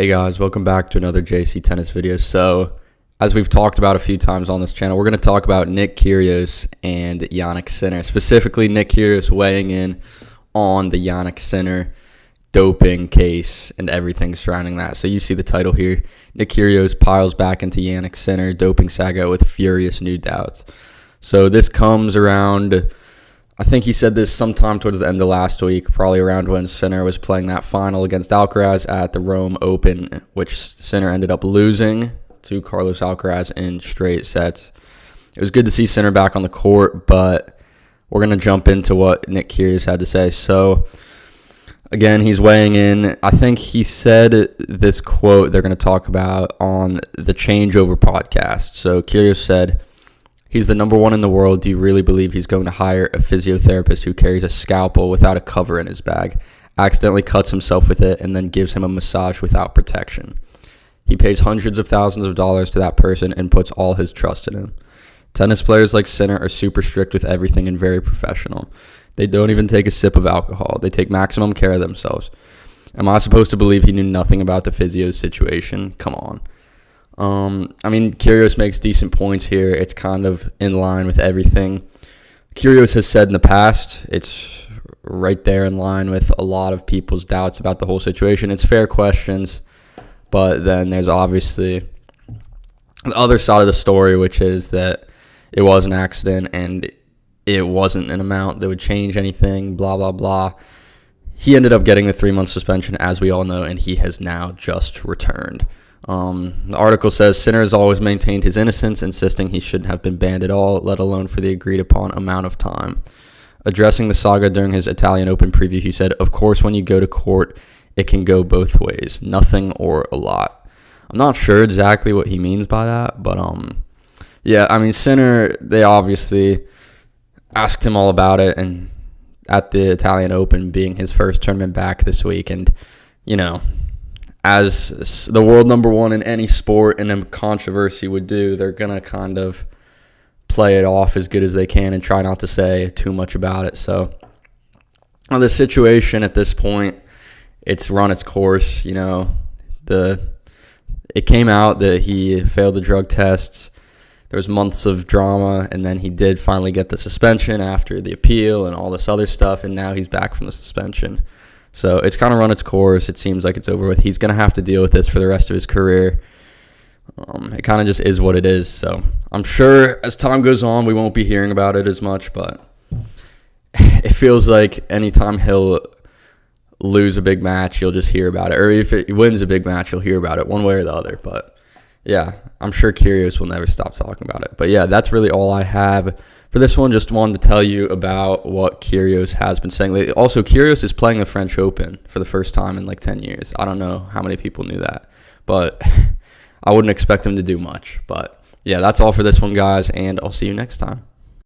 Hey guys, welcome back to another JC Tennis video. So, as we've talked about a few times on this channel, we're going to talk about Nick Kyrgios and Jannik Sinner. Specifically, Nick Kyrgios weighing in on the Jannik Sinner doping case and everything surrounding that. So you see the title here. Nick Kyrgios piles back into Jannik Sinner doping saga with furious new doubts. So this comes around, I think he said this sometime towards the end of last week, probably around when Sinner was playing that final against Alcaraz at the Rome Open, which Sinner ended up losing to Carlos Alcaraz in straight sets. It was good to see Sinner back on the court, but we're going to jump into what Nick Kyrgios had to say. So, again, he's weighing in. I think he said this quote they're going to talk about on the Changeover podcast. So, Kyrgios said, "He's the number one in the world. Do you really believe he's going to hire a physiotherapist who carries a scalpel without a cover in his bag, accidentally cuts himself with it, and then gives him a massage without protection? He pays hundreds of thousands of dollars to that person and puts all his trust in him. Tennis players like Sinner are super strict with everything and very professional. They don't even take a sip of alcohol. They take maximum care of themselves. Am I supposed to believe he knew nothing about the physio situation? Come on." Kyrgios makes decent points here. It's kind of in line with everything Kyrgios has said in the past. It's right there in line with a lot of people's doubts about the whole situation. It's fair questions, but then there's obviously the other side of the story, which is that it was an accident and it wasn't an amount that would change anything, blah, blah, blah. He ended up getting the 3-month suspension, as we all know, and he has now just returned. The article says Sinner has always maintained his innocence, insisting he shouldn't have been banned at all, let alone for the agreed upon amount of time. Addressing the saga during his Italian Open preview, he said, "Of course, when you go to court, it can go both ways, nothing or a lot." I'm not sure exactly what he means by that, but Sinner, they obviously asked him all about it, and at the Italian Open being his first tournament back this week, and as the world number one in any sport and a controversy would do, they're going to kind of play it off as good as they can and try not to say too much about it. So, the situation at this point, it's run its course. It came out that he failed the drug tests. There was months of drama, and then he did finally get the suspension after the appeal and all this other stuff, and now he's back from the suspension. So it's kind of run its course. It seems like it's over with. He's going to have to deal with this for the rest of his career. It kind of just is what it is. So I'm sure as time goes on, we won't be hearing about it as much, but it feels like anytime he'll lose a big match, you'll just hear about it. Or if he wins a big match, you'll hear about it one way or the other. But yeah, I'm sure Kyrgios will never stop talking about it. But yeah, that's really all I have for this one. Just wanted to tell you about what Kyrgios has been saying lately. Also, Kyrgios is playing the French Open for the first time in like 10 years. I don't know how many people knew that, but I wouldn't expect him to do much. But yeah, that's all for this one, guys, and I'll see you next time.